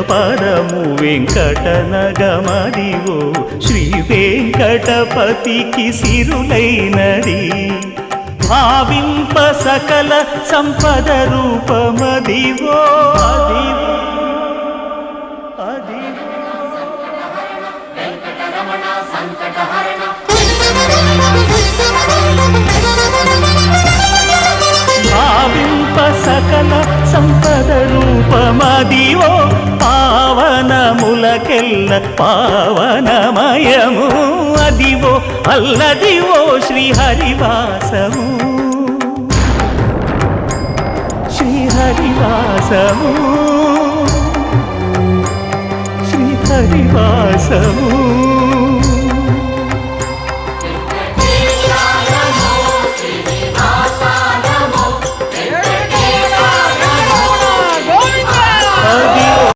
పదము వెంకటనగమదివో శ్రీ వెంకటపతికి సిరులైనది భావింప సకల సంపద రూపమదివో అదివో అదివో భావింప సకల సంపద రూపమదివో పావనములకెల్ల పావనమయము అదివో అల్లదివో శ్రీహరివాసము శ్రీహరివాసము శ్రీహరివాసము